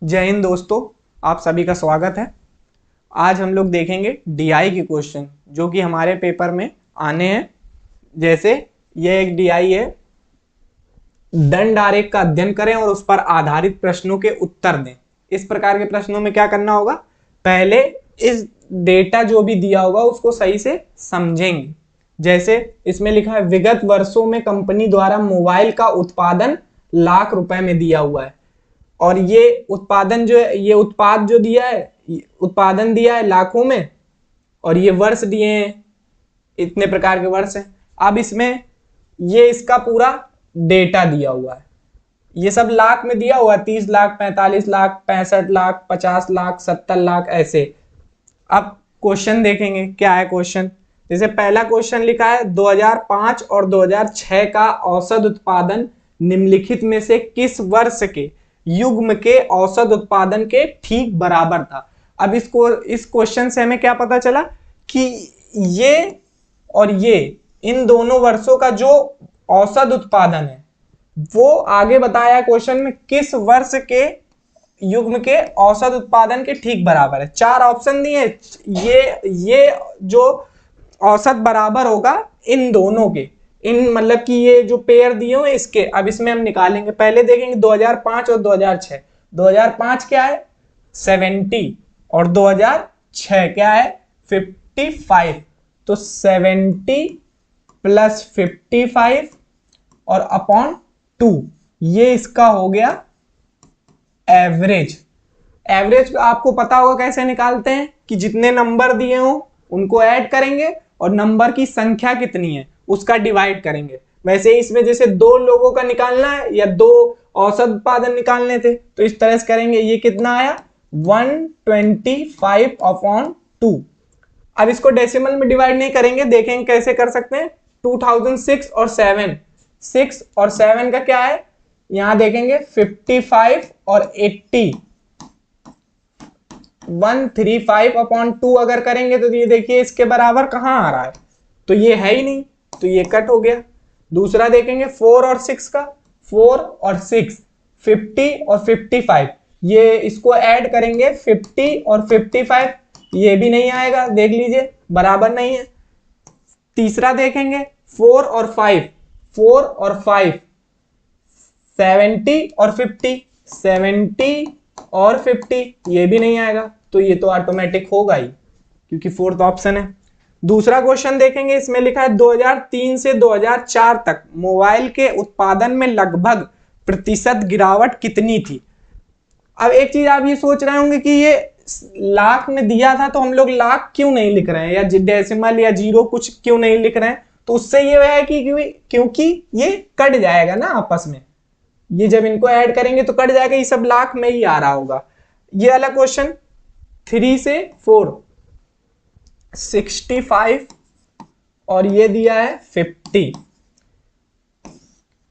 जय हिंद दोस्तों, आप सभी का स्वागत है। आज हम लोग देखेंगे डीआई के क्वेश्चन जो कि हमारे पेपर में आने हैं। जैसे यह एक डीआई है, दंड आरेख का अध्ययन करें और उस पर आधारित प्रश्नों के उत्तर दें। इस प्रकार के प्रश्नों में क्या करना होगा, पहले इस डेटा जो भी दिया होगा उसको सही से समझेंगे। जैसे इसमें लिखा है विगत वर्षों में कंपनी द्वारा मोबाइल का उत्पादन लाख रुपए में दिया हुआ है और ये उत्पादन जो है, ये उत्पाद जो दिया है, उत्पादन दिया है लाखों में और ये वर्ष दिए हैं, इतने प्रकार के वर्ष हैं। अब इसमें ये इसका पूरा डेटा दिया हुआ है, ये सब लाख में दिया हुआ है, 30 लाख, 45 लाख, 65 लाख, 50 लाख, 70 लाख ऐसे। अब क्वेश्चन देखेंगे क्या है क्वेश्चन। जैसे पहला क्वेश्चन लिखा है 2005 और 2006 का औसत उत्पादन निम्नलिखित में से किस वर्ष के युग्म के औसत उत्पादन के ठीक बराबर था। अब इस क्वेश्चन से हमें क्या पता चला कि ये और ये इन दोनों वर्षों का जो औसत उत्पादन है वो आगे बताया क्वेश्चन में किस वर्ष के युग्म के औसत उत्पादन के ठीक बराबर है। चार ऑप्शन दिए, ये जो औसत बराबर होगा इन दोनों के, इन मतलब कि ये जो पेयर दिए हुए इसके। अब इसमें हम निकालेंगे, पहले देखेंगे 2005 और 2006। 2005 क्या है 70 और 2006 क्या है 55। तो 70 प्लस 55 और अपॉन 2, ये इसका हो गया एवरेज। एवरेज आपको पता होगा कैसे निकालते हैं कि जितने नंबर दिए हो उनको ऐड करेंगे और नंबर की संख्या कितनी है उसका डिवाइड करेंगे। वैसे इसमें जैसे दो लोगों का निकालना है या दो औसत उत्पादन निकालने थे तो इस तरह से करेंगे। ये कितना आया 125 अपॉन 2। अब इसको डेसिमल में डिवाइड नहीं करेंगे, देखेंगे कैसे कर सकते हैं। 2006 और 7, 6 और 7 का क्या है, यहां देखेंगे 55 और 80, 135 अपॉन 2 अगर करेंगे तो ये देखिए इसके बराबर कहां आ रहा है, तो ये है ही नहीं, तो ये कट हो गया। दूसरा देखेंगे 4 और 6 का, 4 और 6, 50 और 55, ये इसको ऐड करेंगे 50 और 55, ये भी नहीं आएगा, देख लीजिए बराबर नहीं है। तीसरा देखेंगे 4 और 5, 4 और 5, 70 और 50, 70 और 50, ये भी नहीं आएगा, तो ये तो ऑटोमेटिक होगा ही क्योंकि फोर्थ ऑप्शन है। दूसरा क्वेश्चन देखेंगे, इसमें लिखा है 2003 से 2004 तक मोबाइल के उत्पादन में लगभग प्रतिशत गिरावट कितनी थी। अब एक चीज आप ये सोच रहे होंगे कि ये लाख में दिया था तो हम लोग लाख क्यों नहीं लिख रहे हैं या डेसिमल या जीरो कुछ क्यों नहीं लिख रहे हैं। तो उससे ये है कि क्योंकि ये कट जाएगा ना आपस में, ये जब इनको ऐड करेंगे तो कट जाएगा, ये सब लाख में ही आ रहा होगा। ये वाला क्वेश्चन 3 से 4 65 और ये दिया है 50,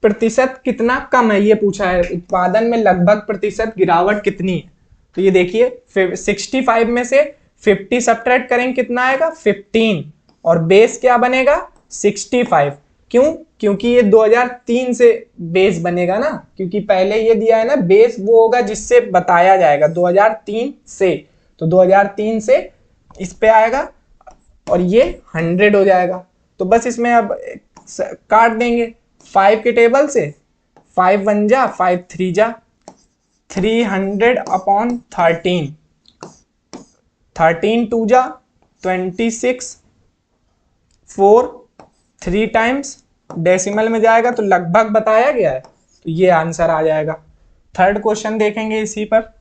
प्रतिशत कितना कम है ये पूछा है, उत्पादन में लगभग प्रतिशत गिरावट कितनी है। तो ये देखिए 65 में से 50 सब्ट्रैक्ट करेंगे कितना आएगा 15 और बेस क्या बनेगा 65। क्यों, क्योंकि ये 2003 से बेस बनेगा ना, क्योंकि पहले ये दिया है ना बेस, वो होगा जिससे बताया जाएगा 2003 से, तो 2003 से इस पे आएगा और ये 100 हो जाएगा। तो बस इसमें अब काट देंगे 5 के टेबल से, 5 1 जा 5 3 जा, 300 अपॉन 13, 13 2 जा 26, 4 3 टाइम्स डेसिमल में जाएगा तो लगभग बताया गया है, तो ये आंसर आ जाएगा। थर्ड क्वेश्चन देखेंगे इसी पर।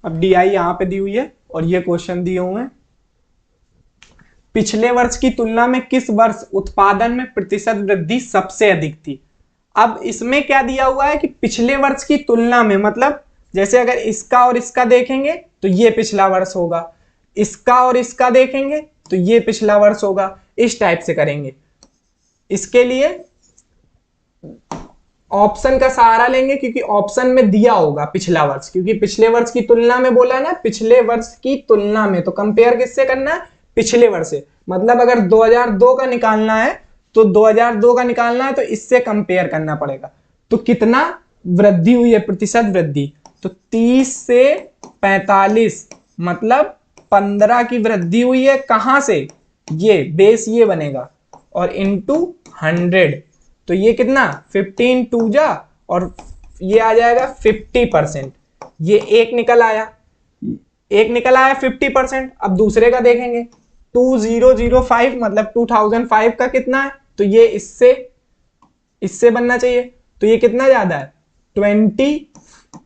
अब डीआई यहां पे दी हुई है और ये क्वेश्चन दिए हुए हैं। पिछले वर्ष की तुलना में किस वर्ष उत्पादन में प्रतिशत वृद्धि सबसे अधिक थी। अब इसमें क्या दिया हुआ है कि पिछले वर्ष की तुलना में, मतलब जैसे अगर इसका और इसका देखेंगे तो ये पिछला वर्ष होगा, इसका और इसका देखेंगे तो ये पिछला वर्ष होगा, इस टाइप से करेंगे। इसके लिए ऑप्शन का सहारा लेंगे क्योंकि ऑप्शन में दिया होगा पिछला वर्ष, क्योंकि पिछले वर्ष की तुलना में बोला ना, पिछले वर्ष की तुलना में, तो कंपेयर किससे करना है पिछले वर्ष से। मतलब अगर 2002 का निकालना है तो 2002 का निकालना है तो इससे कंपेयर करना पड़ेगा। तो कितना वृद्धि हुई है, प्रतिशत वृद्धि, तो 30 से 45 मतलब 15 की वृद्धि हुई है। कहां से? ये बेस ये बनेगा और इंटू 100, तो ये कितना 15 टू जा और ये आ जाएगा 50%। ये एक निकल आया 50%। अब दूसरे का देखेंगे 2005 मतलब 2005 का कितना है, तो ये इससे बनना चाहिए। तो ये कितना ज्यादा है 20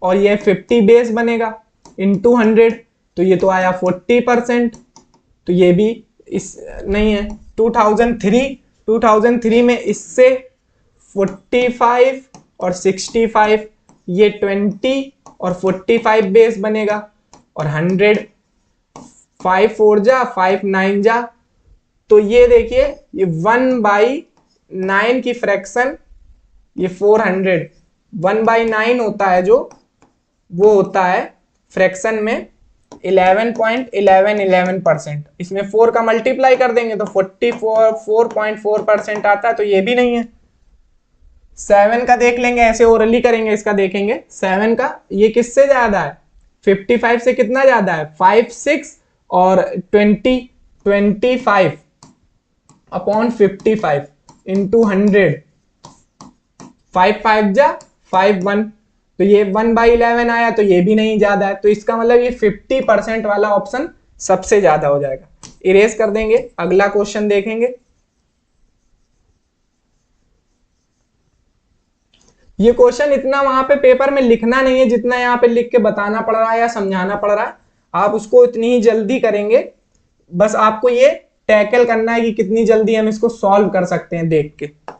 और ये 50 बेस बनेगा इंटू 100, तो ये तो आया 40%। तो ये भी इस नहीं है। 2003 में इससे 45 और 65, ये 20 और 45 बेस बनेगा और 100, 5 4 जा 5 9 जा, तो ये देखिए ये 1/9 की फ्रैक्शन, ये 400 1/9 होता है जो वो होता है फ्रैक्शन में 11.11%। इसमें 4 का मल्टीप्लाई कर देंगे तो 4.4% आता है, तो ये भी नहीं है। 7 का देख लेंगे, ऐसे ओरली करेंगे, इसका देखेंगे 7 का, ये किससे ज्यादा है 55 से कितना ज्यादा है 5 6 और 25 अपॉन 55 इंटू 100, 5 5 जा 5 1, तो ये 1/11 आया, तो ये भी नहीं ज्यादा है। तो इसका मतलब ये 50% वाला ऑप्शन सबसे ज्यादा हो जाएगा। इरेज कर देंगे, अगला क्वेश्चन देखेंगे। ये क्वेश्चन इतना वहां पे पेपर में लिखना नहीं है जितना यहाँ पे लिख के बताना पड़ रहा है या समझाना पड़ रहा है। आप उसको इतनी ही जल्दी करेंगे, बस आपको ये टैकल करना है कि कितनी जल्दी हम इसको सॉल्व कर सकते हैं देख के। तो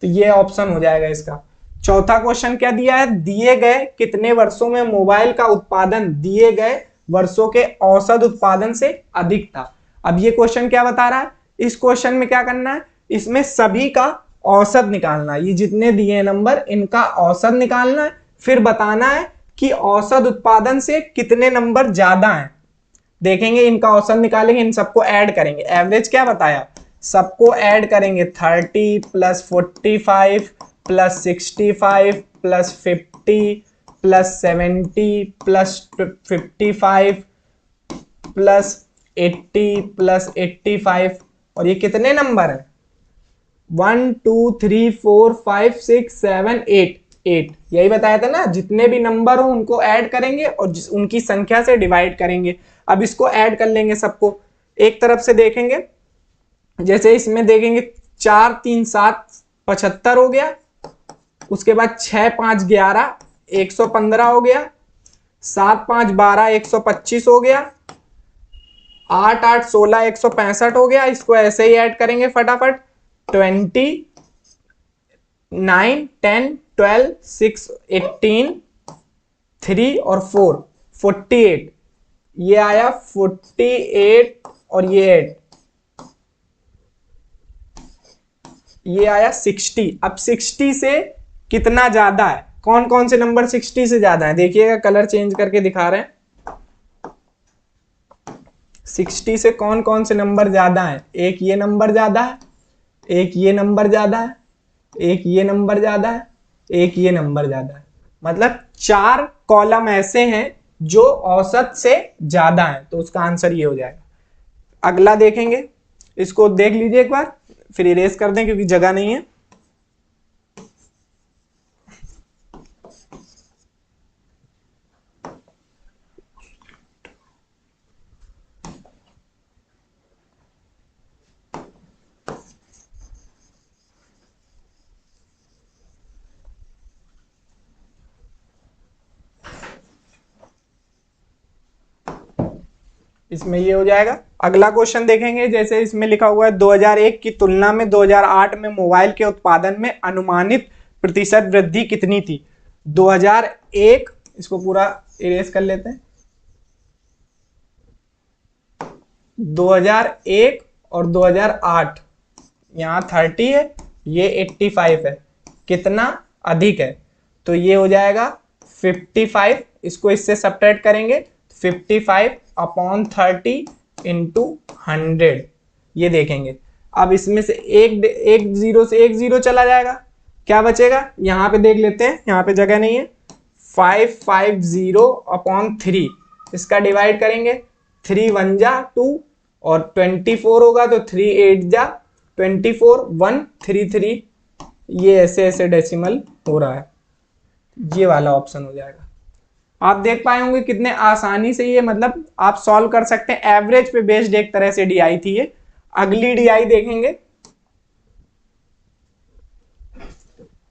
ये ऑप्शन हो जाएगा इसका। चौथा क्वेश्चन क्या दिया है, दिए गए कितने वर्षों में मोबाइल का उत्पादन दिए गए वर्षों के औसत उत्पादन से अधिक था। अब ये क्वेश्चन क्या बता रहा है, इस क्वेश्चन में क्या करना है, इसमें सभी का औसत निकालना है। ये जितने दिए नंबर इनका औसत निकालना है, फिर बताना है कि औसत उत्पादन से कितने नंबर ज्यादा हैं। देखेंगे इनका औसत निकालेंगे, इन सबको ऐड करेंगे। एवरेज क्या बताया, सबको ऐड करेंगे 30 plus 45 plus 65 plus 50 plus 70 plus 55 plus 80 plus 85, और ये कितने नंबर है 1 2 3 4 5 6 7 8 8। यही बताया था ना, जितने भी नंबर हो उनको ऐड करेंगे और उनकी संख्या से डिवाइड करेंगे। अब इसको ऐड कर लेंगे सबको, एक तरफ से देखेंगे, जैसे इसमें देखेंगे 4 3 7 75 हो गया, उसके बाद 6 5 11 115 हो गया, 7 5 12 125 हो गया, 8 8 16 165 हो गया। इसको ऐसे ही ऐड करेंगे फटाफट, 20 9 10 12 6 18 3 और 4 48, ये आया 48 और ये 8, ये आया 60। अब 60 से कितना ज्यादा है, कौन कौन से नंबर 60 से ज्यादा है, देखिएगा कलर चेंज करके दिखा रहे हैं। 60 से कौन कौन से नंबर ज्यादा है, एक ये नंबर ज्यादा है, एक ये नंबर ज्यादा है, एक ये नंबर ज्यादा है, एक ये नंबर ज्यादा है। मतलब 4 कॉलम ऐसे हैं जो औसत से ज्यादा हैं, तो उसका आंसर ये हो जाएगा। अगला देखेंगे, इसको देख लीजिए एक बार, फिर इरेज कर दें क्योंकि जगह नहीं है। इसमें ये हो जाएगा। अगला क्वेश्चन देखेंगे, जैसे इसमें लिखा हुआ है 2001 की तुलना में 2008 में मोबाइल के उत्पादन में अनुमानित प्रतिशत वृद्धि कितनी थी। 2001, इसको पूरा इरेज कर लेते हैं। 2001 और 2008, यहाँ 30 है, ये 85 है, कितना अधिक है, तो ये हो जाएगा 55। इसको इससे सब्ट्रैक्ट करेंगे, 55 अपॉन 30 इंटू 100, ये देखेंगे। अब इसमें से एक जीरो से एक जीरो चला जाएगा, क्या बचेगा, यहाँ पे देख लेते हैं, यहाँ पे जगह नहीं है, 550/3, इसका डिवाइड करेंगे 3 1 जा 2 और 24 होगा तो 3 8 जा 24 133, ये ऐसे ऐसे डेसिमल हो रहा है, ये वाला ऑप्शन हो जाएगा। आप देख पाए होंगे कितने आसानी से ये मतलब आप सॉल्व कर सकते हैं, एवरेज पे बेस्ड एक तरह से डीआई थी ये। अगली डीआई देखेंगे,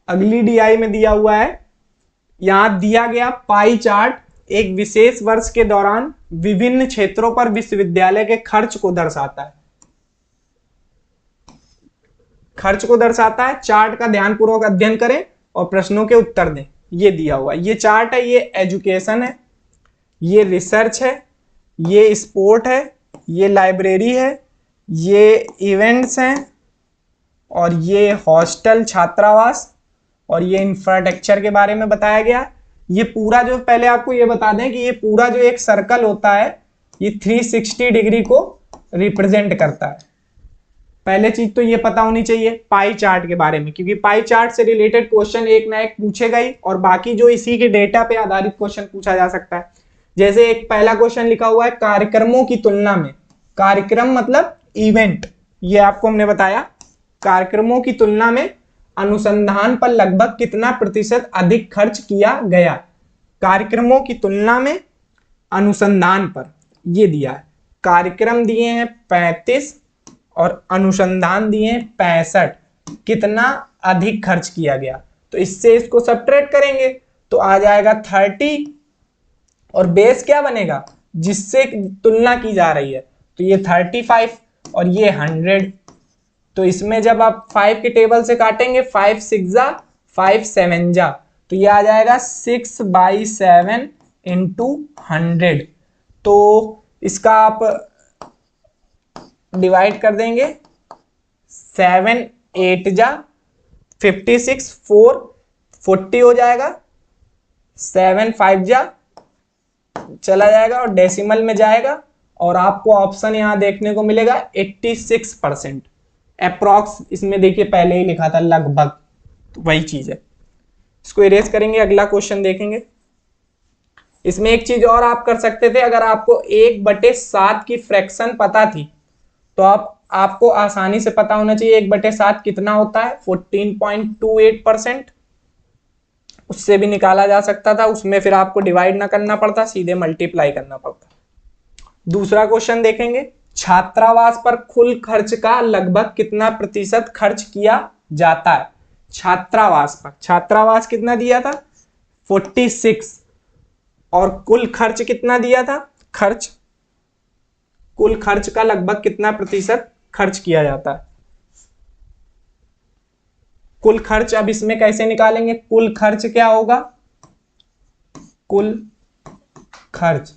अगली डीआई में दिया हुआ है, यहां दिया गया पाई चार्ट एक विशेष वर्ष के दौरान विभिन्न क्षेत्रों पर विश्वविद्यालय के खर्च को दर्शाता है, खर्च को दर्शाता है। चार्ट का ध्यानपूर्वक अध्ययन करें और प्रश्नों के उत्तर दें। ये दिया हुआ ये चार्ट है, ये एजुकेशन है, ये रिसर्च है, ये स्पोर्ट है, ये लाइब्रेरी है, ये इवेंट्स हैं, और ये हॉस्टल छात्रावास, और ये इंफ्रास्ट्रक्चर के बारे में बताया गया। ये पूरा जो, पहले आपको ये बता दें कि ये पूरा जो एक सर्कल होता है ये 360 डिग्री को रिप्रेजेंट करता है। पहले चीज तो ये पता होनी चाहिए पाई चार्ट के बारे में, क्योंकि पाई चार्ट से रिलेटेड क्वेश्चन एक ना एक पूछेगा ही, और बाकी जो इसी के डेटा पे आधारित क्वेश्चन पूछा जा सकता है। जैसे एक पहला क्वेश्चन लिखा हुआ है कार्यक्रमों की तुलना में, कार्यक्रम मतलब इवेंट, ये आपको हमने बताया, कार्यक्रमों की तुलना में अनुसंधान पर लगभग कितना प्रतिशत अधिक खर्च किया गया। कार्यक्रमों की तुलना में अनुसंधान पर ये दिया है, कार्यक्रम दिए हैं 35 और अनुसंधान दिए 65, कितना अधिक खर्च किया गया। तो इससे इसको सब्ट्रैक्ट करेंगे तो आ जाएगा 30, और बेस क्या बनेगा जिससे तुलना की जा रही है, तो ये 35 और ये 100। तो इसमें जब आप 5 के टेबल से काटेंगे 5 6 जा 5 7 जा, तो ये आ जाएगा 6/7 इंटू 100। तो इसका आप डिवाइड कर देंगे 7 8 जा 56 4 40 हो जाएगा, 7 5 जा चला जाएगा और डेसिमल में जाएगा, और आपको ऑप्शन यहां देखने को मिलेगा 86%। अप्रॉक्स इसमें देखिए पहले ही लिखा था लगभग, तो वही चीज है। इसको इरेज करेंगे, अगला क्वेश्चन देखेंगे। इसमें एक चीज और आप कर सकते थे, अगर आपको 1/7 की फ्रैक्शन पता थी तो आपको आसानी से पता होना चाहिए 1/7 कितना होता है, 14.28%। उससे भी निकाला जा सकता था, उसमें फिर आपको डिवाइड ना करना पड़ता, सीधे मल्टीप्लाई करना पड़ता। दूसरा क्वेश्चन देखेंगे, छात्रावास पर कुल खर्च का लगभग कितना प्रतिशत खर्च किया जाता है। छात्रावास पर, छात्रावास कितना दिया था 46, और कुल खर्च कितना दिया था, खर्च, कुल खर्च का लगभग कितना प्रतिशत खर्च किया जाता है। कुल खर्च अब इसमें कैसे निकालेंगे, कुल खर्च क्या होगा, कुल खर्च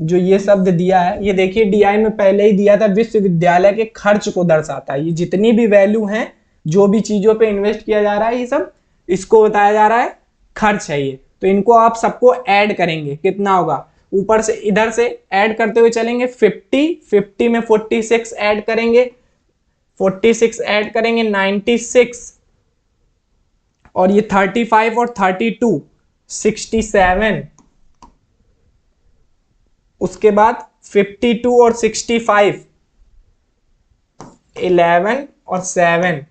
जो ये शब्द दिया है, ये देखिए डीआई में पहले ही दिया था, विश्वविद्यालय के खर्च को दर्शाता है। ये जितनी भी वैल्यू हैं, जो भी चीजों पे इन्वेस्ट किया जा रहा है, ये सब इसको बताया जा रहा है खर्च है ये। तो इनको आप सबको ऐड करेंगे, कितना होगा, ऊपर से इधर से ऐड करते हुए चलेंगे 50 में 46 ऐड करेंगे, 46 ऐड करेंगे 96, और ये 35 और 32 67, उसके बाद 52 और 65 11 और 7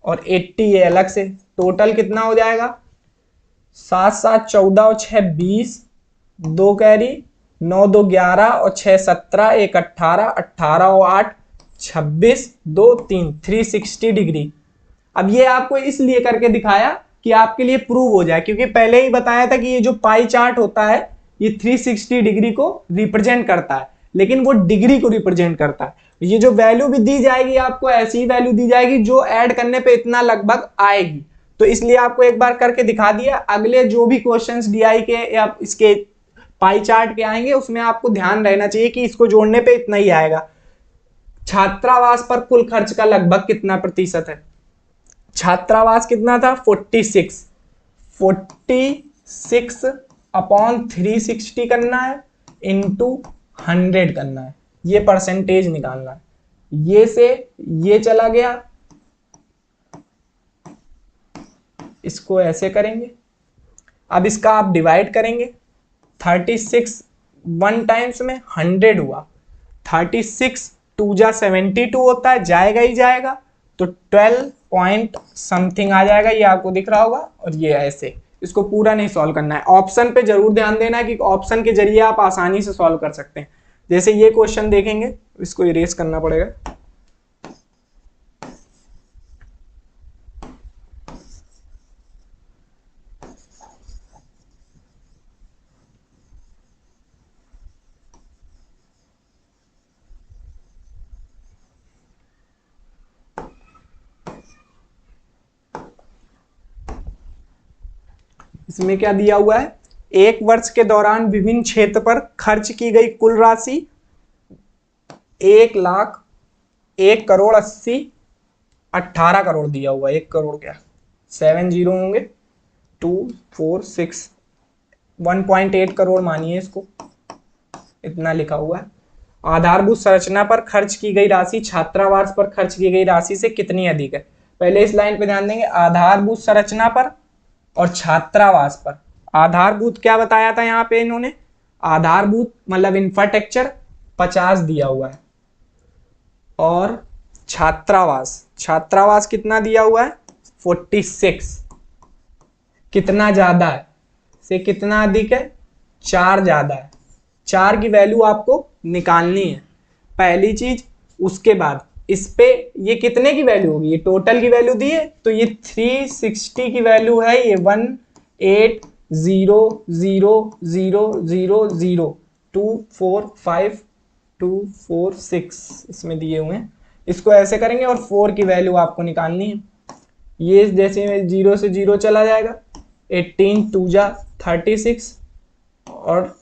और 80 ये अलग से, टोटल कितना हो जाएगा 7 7 14 और 6 20, 2 कैरी 9 2 11 और 6 17, 1 18, 18 और 8 26, 2 3 360 डिग्री। अब ये आपको इसलिए करके दिखाया कि आपके लिए प्रूव हो जाए, क्योंकि पहले ही बताया था कि ये जो पाई चार्ट होता है ये 360 डिग्री को रिप्रेजेंट करता है, लेकिन वो डिग्री को रिप्रेजेंट करता है। ये जो वैल्यू भी दी जाएगी आपको ऐसी ही वैल्यू दी जाएगी जो ऐड करने पे इतना लगभग आएगी। तो इसलिए आपको एक बार करके दिखा दिया। अगले जो भी क्वेश्चंस डीआई के या इसके पाई चार्ट के आएंगे उसमें आपको ध्यान रहना चाहिए कि इसको जोड़ने पे इतना ही आएगा। छात्रावास पर कुल खर्च का लगभग कितना प्रतिशत है, छात्रावास कितना था 46 अपॉन 360 करना है इंटू 100 करना है, ये परसेंटेज निकालना है। ये से ये चला गया, इसको ऐसे करेंगे। अब इसका आप डिवाइड करेंगे, 36 1 टाइम्स में 100 हुआ, 36 2 जा 72 होता है, जाएगा ही जाएगा, तो 12 पॉइंट समथिंग आ जाएगा, ये आपको दिख रहा होगा। और ये ऐसे, इसको पूरा नहीं सॉल्व करना है, ऑप्शन पे जरूर ध्यान देना है कि ऑप्शन के जरिए आप आसानी से सॉल्व कर सकते हैं। जैसे ये क्वेश्चन देखेंगे, इसको इरेज करना पड़ेगा। इसमें क्या दिया हुआ है, एक वर्ष के दौरान विभिन्न क्षेत्र पर खर्च की गई कुल राशि 1,01,80,18 करोड़ दिया हुआ है। 1 करोड़ क्या, 7 जीरो होंगे, 2 4 6 1.8 करोड़ मानिए इसको, इतना लिखा हुआ है। आधारभूत संरचना पर खर्च की गई राशि छात्रावास पर खर्च की गई राशि से कितनी अधिक है। पहले इस लाइन पे ध्यान देंगे, आधारभूत संरचना पर और छात्रावास पर। आधारभूत क्या बताया था यहाँ पे इन्होंने, आधारभूत मतलब इंफ्रास्ट्रक्चर 50 दिया हुआ है, और छात्रावास कितना दिया हुआ है 46। कितना ज्यादा है से कितना अधिक है, 4 ज्यादा है। 4 की वैल्यू आपको निकालनी है पहली चीज। उसके बाद इस पे ये कितने की वैल्यू होगी, ये टोटल की वैल्यू दी है, तो ये 360 की वैल्यू है, ये 18000024524 इसमें दिए हुए हैं। इसको ऐसे करेंगे और 4 की वैल्यू आपको निकालनी है। ये जैसे 0 से 0 चला जाएगा, 18 2 जा 36 और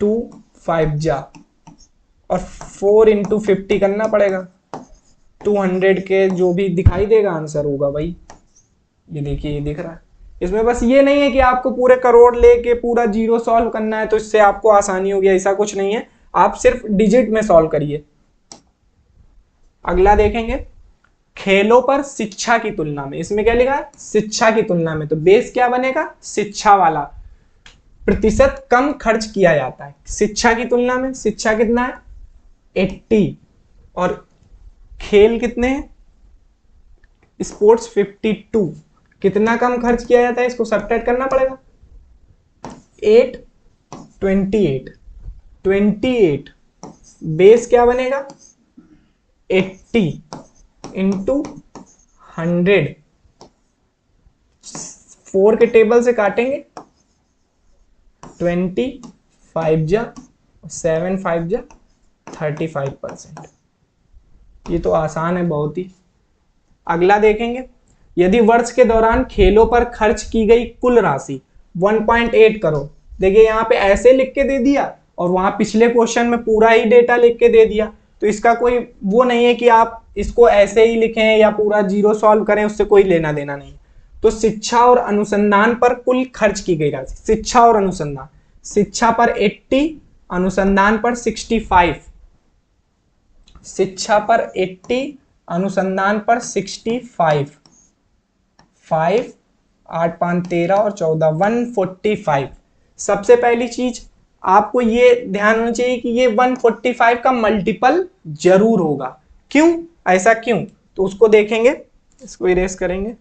2 5 जा, और 4 इंटू 50 करना पड़ेगा, 200 के जो भी दिखाई देगा आंसर होगा भाई। ये देखिए, ये दिख रहा है। इसमें बस ये नहीं है कि आपको पूरे करोड़ लेके पूरा जीरो सॉल्व करना है तो इससे आपको आसानी होगी, ऐसा कुछ नहीं है, आप सिर्फ डिजिट में सॉल्व करिए। अगला देखेंगे, खेलों पर शिक्षा की तुलना में। इसमें क्या लिखा है, शिक्षा की तुलना में, तो बेस क्या बनेगा, शिक्षा वाला। प्रतिशत कम खर्च किया जाता है शिक्षा की तुलना में। शिक्षा कितना है 80, और खेल कितने हैं, स्पोर्ट्स 52। कितना कम खर्च किया जाता है, इसको सब्ट्रैक्ट करना पड़ेगा, 8 28 बेस क्या बनेगा 80 इंटू 100। 4 के टेबल से काटेंगे, 25 जा 7 5 जा 35%। ये तो आसान है बहुत ही। अगला देखेंगे, यदि वर्ष के दौरान खेलों पर खर्च की गई कुल राशि 1.8 करोड़। देखिए यहाँ पे ऐसे लिख के दे दिया और वहां पिछले क्वेश्चन में पूरा ही डेटा लिख के दे दिया, तो इसका कोई वो नहीं है कि आप इसको ऐसे ही लिखें या पूरा जीरो सॉल्व करें, उससे कोई लेना देना नहीं। तो शिक्षा और अनुसंधान पर कुल खर्च की गई राशि, शिक्षा और अनुसंधान, शिक्षा पर 80, अनुसंधान पर 65। शिक्षा पर 80, अनुसंधान पर 65। 5 8 5 13 और 14 145। सबसे पहली चीज आपको ये ध्यान होना चाहिए कि ये 145 का मल्टीपल जरूर होगा। क्यों, ऐसा क्यों, तो उसको देखेंगे। इसको इरेज करेंगे,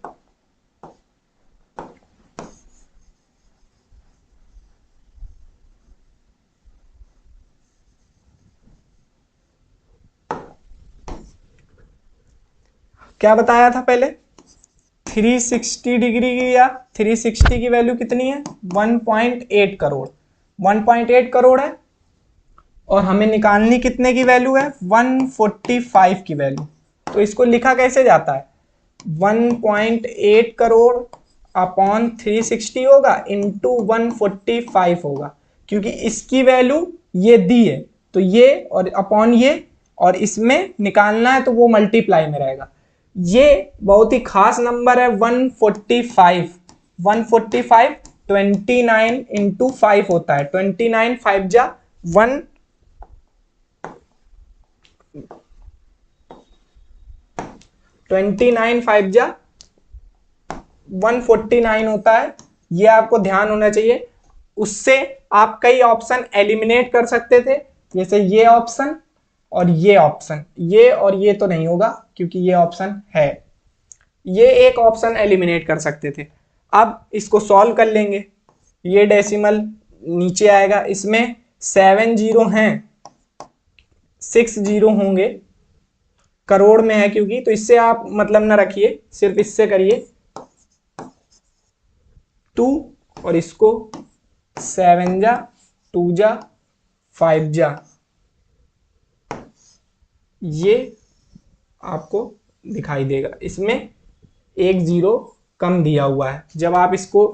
क्या बताया था पहले, 360 डिग्री की या 360 की वैल्यू कितनी है 1.8 करोड़। 1.8 करोड़ है और हमें निकालनी कितने की वैल्यू है 145 की वैल्यू। तो इसको लिखा कैसे जाता है, 1.8 करोड़ अपॉन 360 होगा इंटू 145 होगा, क्योंकि इसकी वैल्यू ये दी है तो ये और अपॉन ये, और इसमें निकालना है तो वो मल्टीप्लाई में रहेगा। ये बहुत ही खास नंबर है 145। 145 29 इंटू 5 होता है, 29 5 जा 1 29 5 जा 149 होता है, ये आपको ध्यान होना चाहिए। उससे आप कई ऑप्शन एलिमिनेट कर सकते थे, जैसे ये ऑप्शन और ये ऑप्शन, ये और ये तो नहीं होगा क्योंकि ये ऑप्शन है, ये एक ऑप्शन एलिमिनेट कर सकते थे। अब इसको सॉल्व कर लेंगे। ये डेसिमल नीचे आएगा, इसमें 7 जीरो हैं, 6 जीरो होंगे, करोड़ में है क्योंकि, तो इससे आप मतलब ना रखिए, सिर्फ इससे करिए 2 और इसको 7 जा 2 जा 5 जा, ये आपको दिखाई देगा। इसमें एक जीरो कम दिया हुआ है। जब आप इसको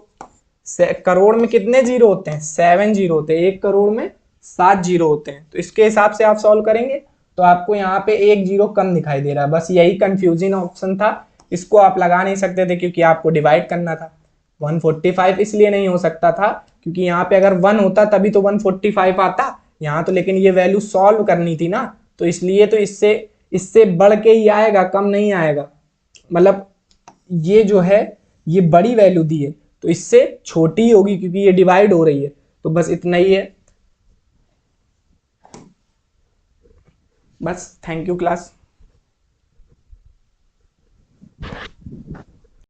करोड़ में कितने जीरो होते हैं, 7 जीरो होते हैं, 1 करोड़ में 7 जीरो होते हैं, तो इसके हिसाब से आप सॉल्व करेंगे तो आपको यहाँ पे एक जीरो कम दिखाई दे रहा है। बस यही कंफ्यूजिंग ऑप्शन था, इसको आप लगा नहीं सकते थे क्योंकि आपको डिवाइड करना था। 145 इसलिए नहीं हो सकता था क्योंकि यहाँ पे अगर 1 होता तभी तो 145 आता यहाँ तो, लेकिन ये वैल्यू सॉल्व करनी थी ना, तो इसलिए तो इससे इससे बढ़ के ही आएगा, कम नहीं आएगा। मतलब ये जो है ये बड़ी वैल्यू दी है तो इससे छोटी होगी क्योंकि ये डिवाइड हो रही है। तो बस इतना ही है। बस, थैंक यू क्लास।